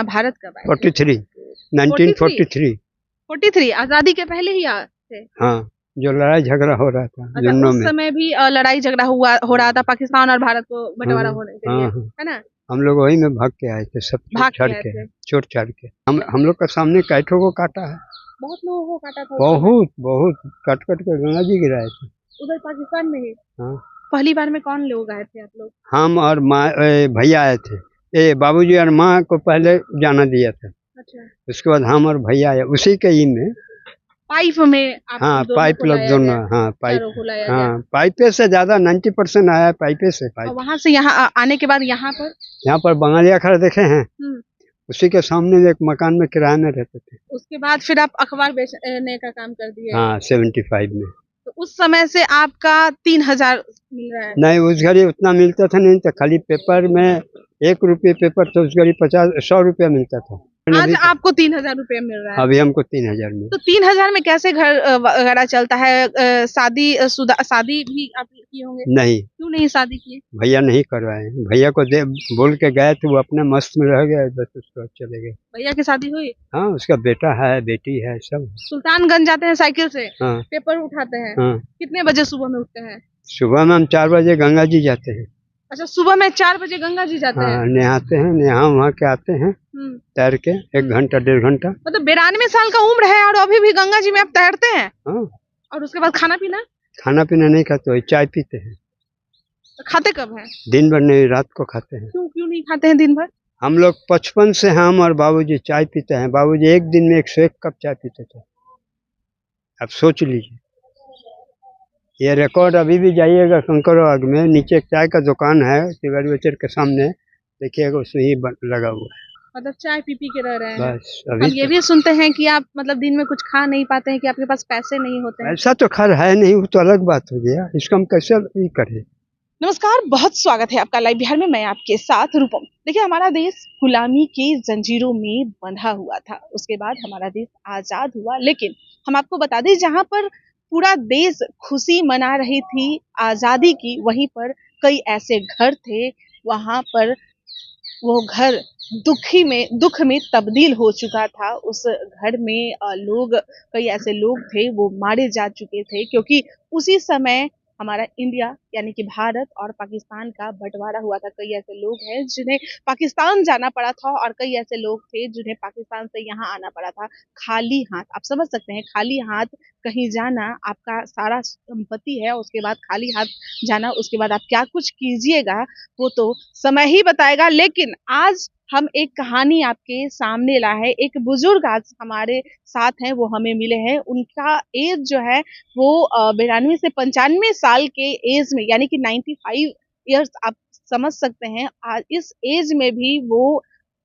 भारत कब आए? 43, 1943। 43 आजादी के पहले ही थे। हाँ, जो लड़ाई झगड़ा हो रहा था अच्छा, जन्नों उस में। समय भी लड़ाई झगड़ा हो रहा था पाकिस्तान और भारत को बंटवारा हाँ, होने के लिए, हाँ, हाँ। है ना? हम लोग वही में भाग के आए थे, सब भाग छोड़ के छाड़ आए के, थे। छोड़ छाड़ के। हम लोग का सामने कैठों को काटा है, बहुत लोगों को काटा था उस समय। बहुत बहुत कट कट के गंगा जी गिराए थे। उधर पाकिस्तान में ही। हाँ, पहली बार में कौन लोग आए थे आप लोग? हम और माँ भैया आए थे। बाबूजी और माँ को पहले जाना दिया था, अच्छा, उसके बाद हम और भैया आए उसी के ही में। पाइप में आप हाँ, दोनों पाइप को लोग लाया दोनों, गया, हाँ पाइप, चारों को लाया गया। हाँ पाइपे से ज़्यादा 90% आया है पाइपे से। और पाइप वहां से यहाँ आने के बाद यहाँ पर बंगालिया खड़ा देखे हैं, हम्म, उसी के सामने एक मकान में किराए में रहते थे। उसके बाद फिर आप अखबार बेचने का काम कर दिए। हाँ, 75 में। तो उस समय से आपका 3000 मिल रहा है। नहीं, उस घड़ी उतना मिलता था नहीं, तो खाली पेपर में 1 रुपये पेपर तो उस घड़ी 100 रुपया मिलता था। आज आपको 3000 रुपये मिल रहा है। अभी हमको 3000 में। तो 3000 में कैसे घर वगैरह चलता है? शादी भी आप की होंगे? नहीं, क्यों नहीं शादी की? भैया नहीं करवाए। भैया को बोल के गए थे, वो अपने मस्त में रह गए, बस उसके बाद चले गए। भैया की शादी हुई? हाँ, उसका बेटा है, बेटी है, सब। सुल्तानगंज जाते हैं साइकिल से? हाँ, पेपर उठाते हैं? हाँ। कितने बजे सुबह में उठते हैं? सुबह में हम 4 बजे गंगा जी जाते हैं। अच्छा, सुबह में 4 बजे गंगा जी जाते हैं? हाँ, नहाते हैं, नहा वहाँ के आते हैं तैर के 1 घंटा 1.5 घंटा। मतलब 92 साल का उम्र है और अभी भी गंगा जी में आप तैरते हैं? हाँ, और उसके बाद खाना पीना? खाना पीना नहीं खाते, वही चाय पीते हैं। तो खाते कब हैं? दिन भर नहीं, रात को खाते हैं। क्यों नहीं खाते हैं दिन भर? हम लोग 55 से हम और बाबूजी चाय पीते हैं। बाबूजी एक दिन में 101 कप चाय पीते थे। अब सोच लीजिए, ये रिकॉर्ड अभी भी जाइएगा कंकरबाग में, नीचे एक चाय का दुकान है तिवारी वेचर के सामने, देखिएगा उसमें ही लगा हुआ है। मतलब चाय पी के रह रहे हैं। बस अभी हम ये भी सुनते हैं कि आप मतलब दिन में कुछ खा नहीं पाते हैं, कि आपके पास पैसे नहीं होते हैं। ऐसा तो खैर है नहीं, वो तो अलग बात हो गया, इसका हम कैसे ही करें। नमस्कार, बहुत स्वागत है आपका लाइव बिहार में। मैं आपके साथ रूपम। देखिए, हमारा देश गुलामी की जंजीरों में बंधा हुआ था, उसके बाद हमारा देश आजाद हुआ। लेकिन हम आपको बता दें, जहां पर पूरा देश खुशी मना रही थी आजादी की, वहीं पर कई ऐसे घर थे, वहां पर वो घर दुख में तब्दील हो चुका था। उस घर में कई ऐसे लोग थे, वो मारे जा चुके थे, क्योंकि उसी समय हमारा इंडिया यानी कि भारत और पाकिस्तान का बंटवारा हुआ था। कई ऐसे लोग हैं जिन्हें पाकिस्तान जाना पड़ा था और कई ऐसे लोग थे जिन्हें पाकिस्तान से यहाँ आना पड़ा था खाली हाथ। आप समझ सकते हैं, खाली हाथ कहीं जाना, आपका सारा संपत्ति है, उसके बाद खाली हाथ जाना, उसके बाद आप क्या कुछ कीजिएगा वो तो समय ही बताएगा। लेकिन आज हम एक कहानी आपके सामने लाए हैं। एक बुजुर्ग आज हमारे साथ हैं, वो हमें मिले हैं। उनका एज जो है वो 92 से 95 साल के एज में, यानी कि 95 इयर्स, आप समझ सकते हैं। आज इस एज में भी वो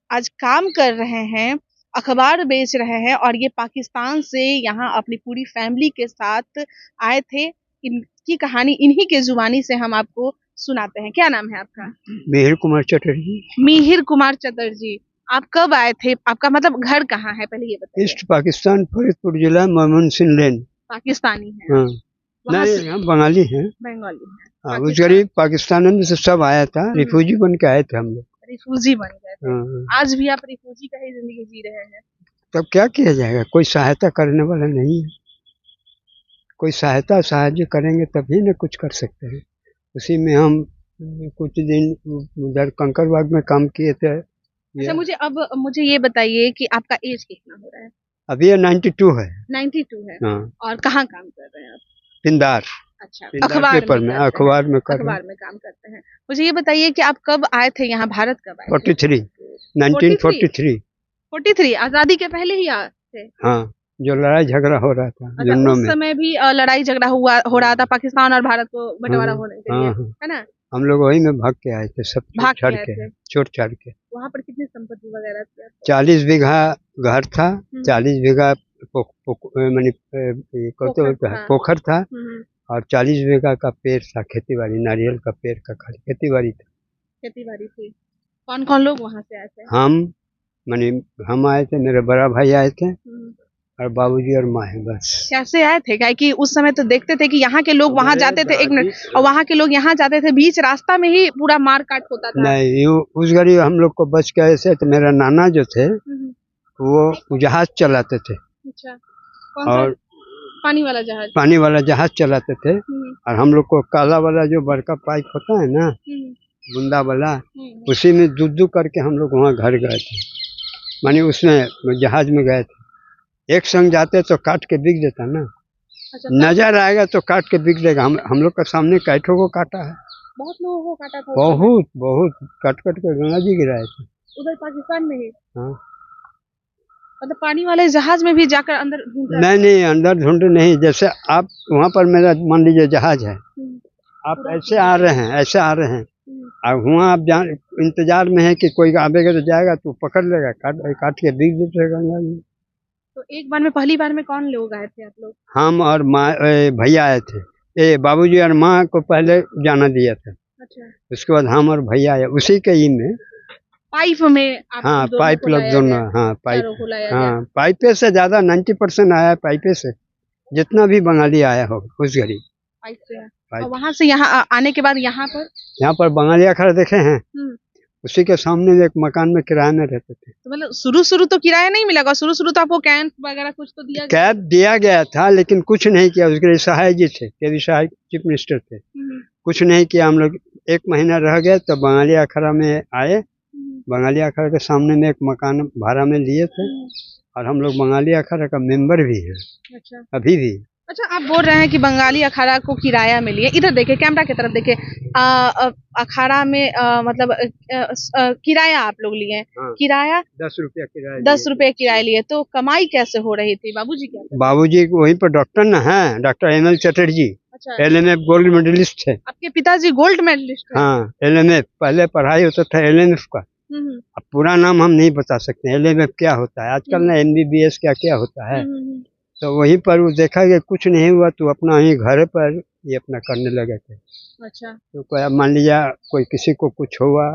आज काम कर रहे हैं, अखबार बेच रहे हैं, और ये पाकिस्तान से यहाँ अपनी पूरी फैमिली के साथ आए थे। इनकी कहानी इन्हीं के जुबानी से हम आपको सुनाते हैं। क्या नाम है आपका? मिहिर कुमार चटर्जी। मिहिर कुमार चटर्जी, आप कब आए थे? आपका मतलब घर कहाँ है, पहले ये बताइए। ईस्ट पाकिस्तान, फरीदपुर जिला, मोहम्मद सिंह लेन। पाकिस्तानी है? हाँ, नहीं हम बंगाली हैं। बंगाली है। हाँ, उस गरीब पाकिस्तान में से सब आया था, रिफ्यूजी बन के आए थे हम लोग। रिफ्यूजी बन गए थे। हाँ, आज भी आप रिफ्यूजी का ही जिंदगी जी रहे हैं? तब क्या किया जाएगा, कोई सहायता करने वाला नहीं है। कोई साहाय्य करेंगे तभी न कुछ कर सकते हैं। उसी में हम कुछ दिन उधर कंकरबाग में काम किए थे। अच्छा, मुझे ये बताइए कि आपका एज कितना हो रहा है? अभी ये 92 है। 92 है। हाँ, और कहाँ काम कर रहे हैं आप? पिंदार। अच्छा, अखबार में काम करते हैं। मुझे ये बताइए कि आप कब आए थे यहाँ, भारत कब आए थे? 43, 1943। 43 आजादी के पहले ही थे? हाँ, जो लड़ाई झगड़ा हो रहा था अच्छा, जन्नों उस में। समय भी लड़ाई झगड़ा हो रहा था पाकिस्तान और भारत को बंटवारा होने के लिए, है ना? हम लोग वही में भाग के आए थे, सब छोड़ छाड़ के। वहाँ पर कितनी संपत्ति वगैरह थी? 40 बीघा घर था, 40 बीघा पोखर था, और 40 बीघा का पेड़ था, खेती बाड़ी, नारियल का पेड़ का खाली खेती बाड़ी था। खेती बाड़ी थी। कौन कौन लोग वहाँ से आए थे? हम आए थे, मेरे बड़ा भाई आए थे, और बाबूजी और माँ है बस। कैसे आए थे? क्या कि उस समय तो देखते थे कि यहाँ के लोग वहां जाते थे, एक मिनट, और वहाँ के लोग यहाँ जाते थे, बीच रास्ता में ही पूरा मार काट होता था। नहीं, उस घड़ी हम लोग को बच के ऐसे तो मेरा नाना जो थे वो जहाज चलाते थे। अच्छा, कौन सा? और पानी वाला जहाज? पानी वाला जहाज चलाते थे। और हम लोग को काला वाला जो बड़का पाइप होता है ना, बुंदा वाला, उसी में दूध करके हम लोग वहाँ घर गए थे, मानी उसमें जहाज में गए थे। एक संग जाते तो काट के बिक देता ना। अच्छा, नजर आएगा तो काट के बिक देगा। हम लोग का सामने कैठों को काटा है, बहुत लोगों को काटा था। बहुत बहुत कट के गंगा जी गिराए थे उधर पाकिस्तान में ही। हाँ, मतलब पानी वाले जहाज में भी जाकर अंदर ढूंढा? नहीं अंदर ढूंढे नहीं। जैसे आप वहाँ पर मेरा मान लीजिए जहाज है, आप ऐसे आ रहे हैं, ऐसे आ रहे हैं, और वहाँ आप इंतजार में है कि कोई आवेगा तो जाएगा तो पकड़ लेगा, काट के बिक देते गंगा जी। तो एक बार में, पहली बार में कौन लोग आए थे आप लोग? हम और माँ भैया आए थे। बाबूजी और माँ को पहले जाना दिया था। अच्छा। उसके बाद हम और भैया आए उसी के ही में, पाइप में आप? हाँ पाइप लोग दोनों, हाँ पाइप, हाँ पाइपे से ज्यादा 90% आया पाइपे से, जितना भी बंगाली आया हो उस घड़ी पाइप से। और वहाँ से यहाँ आने के बाद यहाँ पर बंगाली अखाड़ा देखे हैं, उसी के सामने एक मकान में किराए में रहते थे। तो मतलब शुरू तो किराया नहीं मिलेगा? शुरू तो आपको कैंप वगैरह कुछ तो दिया? कैब दिया गया था लेकिन कुछ नहीं किया। उसके सहाय जी थे, के सहाय चीफ मिनिस्टर थे, कुछ नहीं किया। हम लोग 1 महीना रह गए तो बंगाली अखाड़ा में आए। बंगाली अखाड़ा के सामने में एक मकान भाड़ा में लिए थे, और हम लोग बंगाली अखाड़ा का मेंबर भी हैं। अच्छा, अभी भी। अच्छा, आप बोल रहे हैं कि बंगाली अखाड़ा को किराया में लिए। इधर देखिए, कैमरा की तरफ देखिए। अखाड़ा में मतलब किराया आप लोग लिए? हाँ। किराया 10 रुपया किराया। 10 रुपये किराया लिए। तो कमाई कैसे हो रही थी? बाबूजी क्या? बाबूजी वहीं पर डॉक्टर न है, डॉक्टर ML चटर्जी। अच्छा। LMF गोल्ड मेडलिस्ट थे। आपके पिताजी गोल्ड मेडलिस्ट? हाँ, LMF पहले पढ़ाई होता था LMF का। अब पूरा नाम हम नहीं बता सकते LMF क्या होता है आजकल ना, MBBS क्या होता है। तो वहीं पर वो देखा कि कुछ नहीं हुआ तो अपना ही घर पर ये अपना करने लगे थे। अच्छा। तो मान लिया कोई किसी को कुछ हुआ,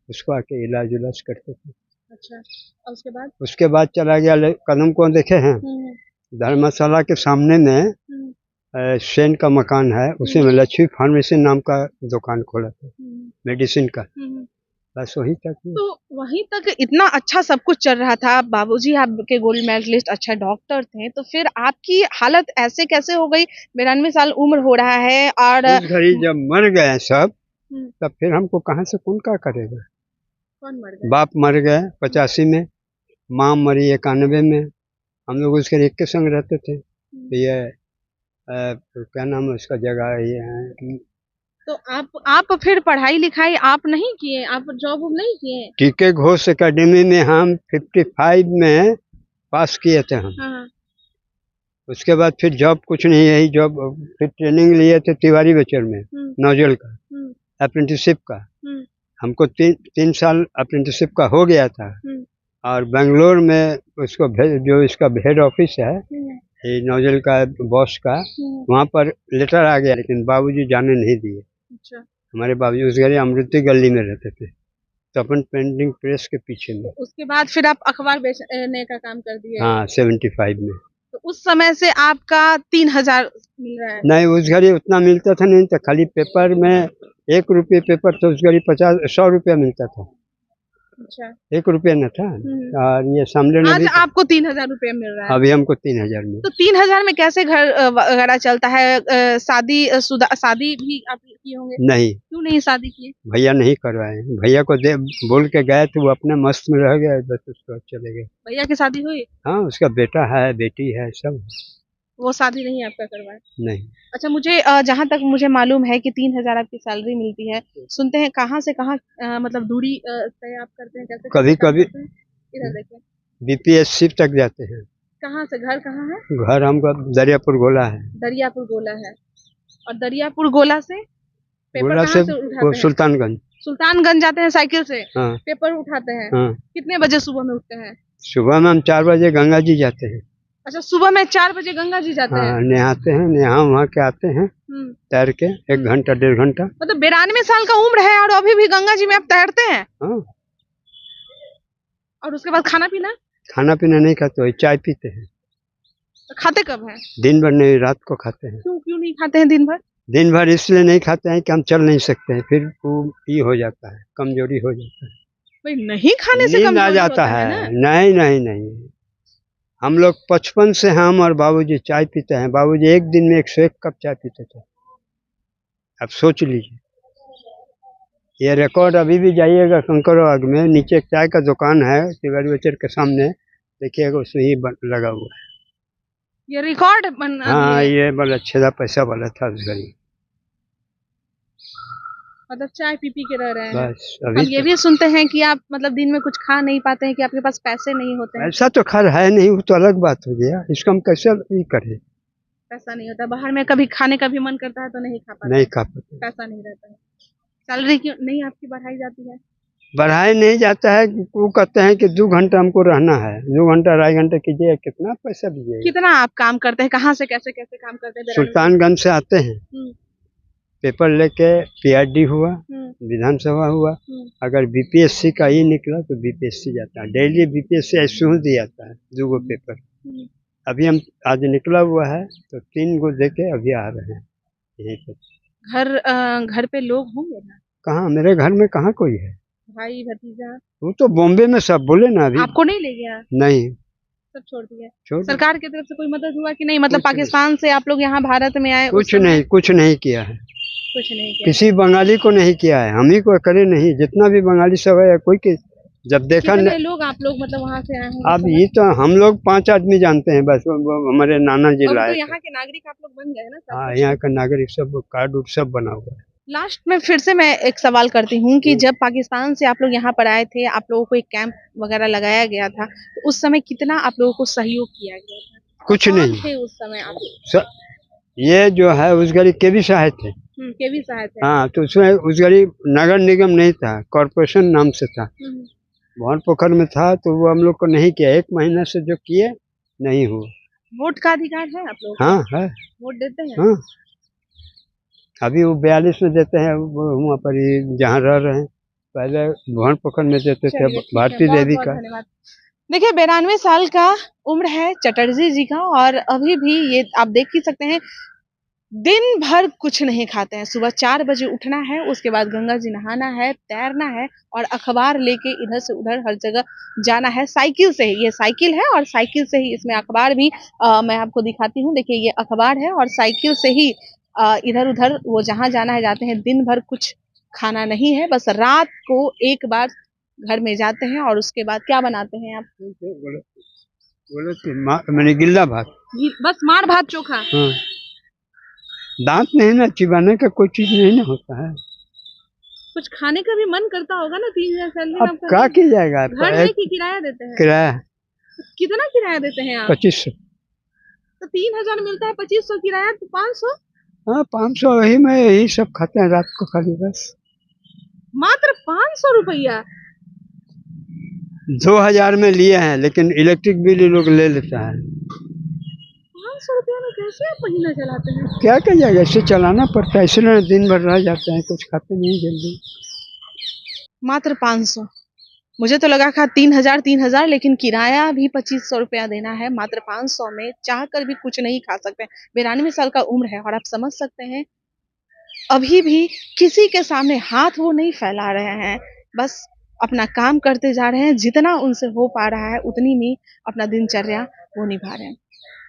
उसको आके इलाज उलाज करते थे। अच्छा। और उसके बाद चला गया कदम को देखे हैं, धर्मशाला के सामने में सेन का मकान है, उसी में लक्ष्मी फार्मेसी नाम का दुकान खोला था मेडिसिन का। बस वहीं तक। तो वहीं तक इतना अच्छा सब कुछ चल रहा था। बाबूजी आपके गोल्ड मेडलिस्ट, अच्छा डॉक्टर थे, तो फिर आपकी हालत ऐसे कैसे हो गई? 92 साल उम्र हो रहा है। और उस घड़ी जब मर गए सब, तब फिर हमको कहाँ से कौन क्या करेगा? कौन मर गए? बाप मर गए 85 में, माँ मरी 91 में। हम लोग उसके एक के संग रहते थे। ये क्या नाम है उसका जगह ये। तो आप फिर पढ़ाई लिखाई आप नहीं किए? आप जॉब नहीं किए? टीके घोष एकेडमी में हम 55 में पास किए थे हम। हाँ। उसके बाद फिर जॉब कुछ नहीं, यही जॉब फिर ट्रेनिंग लिए थे तिवारी बचर में, नौजल का अप्रेंटिसशिप का। हमको 3 साल अप्रेंटिसशिप का हो गया था। और बेंगलोर में उसको जो इसका हेड ऑफिस है नौजल का बॉस का, वहाँ पर लेटर आ गया, लेकिन बाबूजी जाने नहीं दिए। अच्छा। हमारे बाबूजी उस घड़ी अमृति गली में रहते थे, तो अपन पेंटिंग प्रेस के पीछे में। तो उसके बाद फिर आप अखबार बेचने का काम कर दिए? हाँ, 75 में। तो उस समय से आपका 3000 मिल रहा है? नहीं, उस घड़ी उतना मिलता था नहीं, तो खाली पेपर में 1 रुपये पेपर, तो उस घड़ी 100 रुपया मिलता था। अच्छा। 1 रुपया न था। और ये सामने आज आपको 3000 रुपया मिल रहा है? अभी हमको 3000 मिल। तो 3000 में कैसे घर वगैरह चलता है? शादी भी आप किए होंगे? नहीं। क्यों नहीं शादी किए? भैया नहीं करवाए। भैया को बोल के गए थे, वो अपने मस्त में रह गए, बस उसके बाद चले गए। भैया की शादी हुई? हाँ, उसका बेटा है, बेटी है, सब। वो शादी नहीं आपका करवाए? नहीं। अच्छा, मुझे जहाँ तक मुझे मालूम है कि 3000 आपकी सैलरी मिलती है। सुनते हैं कहाँ से कहाँ मतलब दूरी तय आप करते हैं? कैसे? कभी कभी इधर देखिए, BPSC तक जाते हैं। कहाँ से? घर कहाँ है? घर हमका दरियापुर गोला है। दरियापुर गोला है। और दरियापुर गोला से पेपर कहाँ से उठाते हैं? सुल्तानगंज जाते हैं साइकिल से? हाँ। पेपर उठाते हैं? हाँ। कितने बजे सुबह में उठते हैं? सुबह में हम 4 बजे गंगा जी जाते हैं। अच्छा, सुबह में 4 बजे गंगा जी जाते हैं? नहाते हैं, नहा वहाँ के आते हैं तैर के 1 घंटा 1.5 घंटा। मतलब 92 साल का उम्र है और अभी भी गंगा जी में आप तैरते हैं? हाँ। और उसके बाद खाना पीना? खाना पीना नहीं खाते, चाय पीते हैं। तो खाते कब हैं? दिन भर नहीं, रात को खाते हैं। क्यों क्यों नहीं खाते हैं दिन भर? दिन भर इसलिए नहीं खाते हैं कि हम चल नहीं सकते हैं, फिर वो ये हो जाता है, कमजोरी हो जाता है, भाई नहीं खाने से नींद आ कमजोरी जाता होता है है। ना। नहीं नहीं नहीं, हम लोग बचपन से हम और बाबूजी चाय पीते हैं। बाबूजी एक दिन में 101 कप चाय पीते थे। अब सोच लीजिए, ये रिकॉर्ड अभी भी जाइएगा कंकड़बाग में, नीचे एक चाय का दुकान है तिवारी के सामने, देखिएगा उसमें ही लगा हुआ है। ये रिकॉर्ड बना हाँ, दिए। ये बड़ा छेदा पैसा वाला था उस घड़ी। मतलब चाय पी पी के रह रहे हैं। बस हम अभी ये तो भी सुनते हैं कि आप मतलब दिन में कुछ खा नहीं पाते हैं, कि आपके पास पैसे नहीं होते हैं। ऐसा तो खैर है नहीं, वो तो अलग बात हो गया, इसको हम कैसे ये करें। पैसा नहीं होता, बाहर में कभी खाने का भी मन करता है तो नहीं खा पाते, नहीं खा पाते, पैसा नहीं रहता है। सैलरी क्यों नहीं आपकी बढ़ाई जाती है? बढ़ाया नहीं जाता है। वो कहते हैं कि 2 घंटा हमको रहना है, 2 घंटा 2.5 घंटे कीजिए, कितना पैसा दीजिएगा। कितना आप काम करते हैं, कहाँ से कैसे कैसे काम करते हैं? बेरानी में? सुल्तानगंज से आते हैं, हम्म, पेपर लेके, पीआरडी हुआ, विधानसभा हुआ, अगर बीपीएससी का ही निकला तो बीपीएससी जाता है, डेली बीपीएससी ऐसे ही दिया जाता है 2 गो पेपर। अभी हम आज निकला हुआ है तो 3 गो देके अभी आ रहे हैं यहीं पे। घर पे लोग होंगे ना? कहाँ, मेरे घर में कहाँ कोई है, भाई भतीजा? वो तो बॉम्बे में सब बोले ना अभी। आपको नहीं ले गया? नहीं, सब छोड़ दिया? छोड़ सरकार की तरफ से कोई मदद हुआ कि नहीं? मतलब कुछ नहीं। पाकिस्तान से आप लोग यहाँ भारत में आए, उस कुछ समय नहीं, कुछ नहीं किया है, कुछ नहीं किया? किसी बंगाली को नहीं किया है, हम ही को करे नहीं, जितना भी बंगाली सब है कोई के जब देखा कितने लोग आप लोग मतलब वहाँ से आए होंगे? अब ये तो हम लोग 5 आदमी जानते हैं बस, वो हमारे नाना जी अब लाए तो थे। यहाँ के नागरिक आप लोग बन गए ना सब हाँ, कुछ। यहाँ का नागरिक सब कार्ड उर्ड सब बना हुआ है। लास्ट में फिर से मैं एक सवाल करती हूँ कि जब पाकिस्तान से आप लोग यहाँ पर आए थे, आप लोगों को एक कैंप वगैरह लगाया गया था, तो उस समय कितना आप लोगों को सहयोग किया गया था? कुछ कौन नहीं थे उस समय आप? ये जो है उस घड़ी के भी सहायक थे। केवी साहब थे। हाँ, तो उसमें उस घड़ी नगर निगम नहीं था, कॉरपोरेशन नाम से था, भवन पोखर में था, तो वो हम लोग को नहीं किया, 1 महीना से जो किए नहीं हुआ। वोट का अधिकार है आप लोग? हाँ है। वोट देते हैं? हाँ, अभी वो 42 में देते हैं, वहाँ पर ही जहाँ रह रहे हैं, पहले भवन पोखर में देते थे, भारतीय देवी का। धन्यवाद। देखिए 92 साल का उम्र है चटर्जी जी का, और अभी भी ये आप देख ही सकते हैं, दिन भर कुछ नहीं खाते हैं। सुबह 4 बजे उठना है, उसके बाद गंगा जी नहाना है, तैरना है, और अखबार लेके इधर से उधर हर जगह जाना है साइकिल से ही। ये साइकिल है और साइकिल से ही इसमें अखबार भी मैं आपको दिखाती हूँ। देखिए ये अखबार है और साइकिल से ही इधर उधर वो जहाँ जाना है जाते हैं। दिन भर कुछ खाना नहीं है, बस रात को एक बार घर में जाते हैं, और उसके बाद क्या बनाते हैं आप? मैंने गिल्ला भात, बस मार भात चोखा। हाँ, दांत नहीं ना चिबाने का कोई चीज नहीं ना होता है। कुछ खाने का भी मन करता होगा ना, 3000 सैलरी अब आपका? क्या किया जाएगा, घर में की किराया देते हैं? किराया कितना किराया देते हैं आप? 2500। तो 3000 मिलता है, 2500 किराया, तो 500? हाँ, 500 वही में यही सब खाते हैं रात को खाली, बस मात्र 500 रुपया? 2000 में लिए हैं, लेकिन इलेक्ट्रिक बिल ये लोग ले लेता है। 500 रुपया में कैसे आप महीना चलाते हैं? क्या किया जाएगा, ऐसे चलाना पड़ता है, इसलिए दिन भर रह जाते हैं, कुछ खाते नहीं जल्दी। मात्र 500? मुझे तो लगा था 3000, लेकिन किराया भी 2500 रुपया देना है। मात्र 500 में चाहकर भी कुछ नहीं खा सकते। 92 साल का उम्र है, और आप समझ सकते हैं अभी भी किसी के सामने हाथ वो नहीं फैला रहे हैं, बस अपना काम करते जा रहे हैं। जितना उनसे हो पा रहा है उतनी में अपना दिनचर्या वो निभा रहे हैं।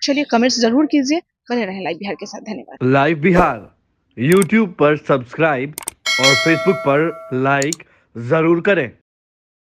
चलिए कमेंट्स जरूर कीजिए, बने रहें लाइव बिहार के साथ। धन्यवाद। लाइव बिहार यूट्यूब पर सब्सक्राइब और फेसबुक पर लाइक जरूर करें।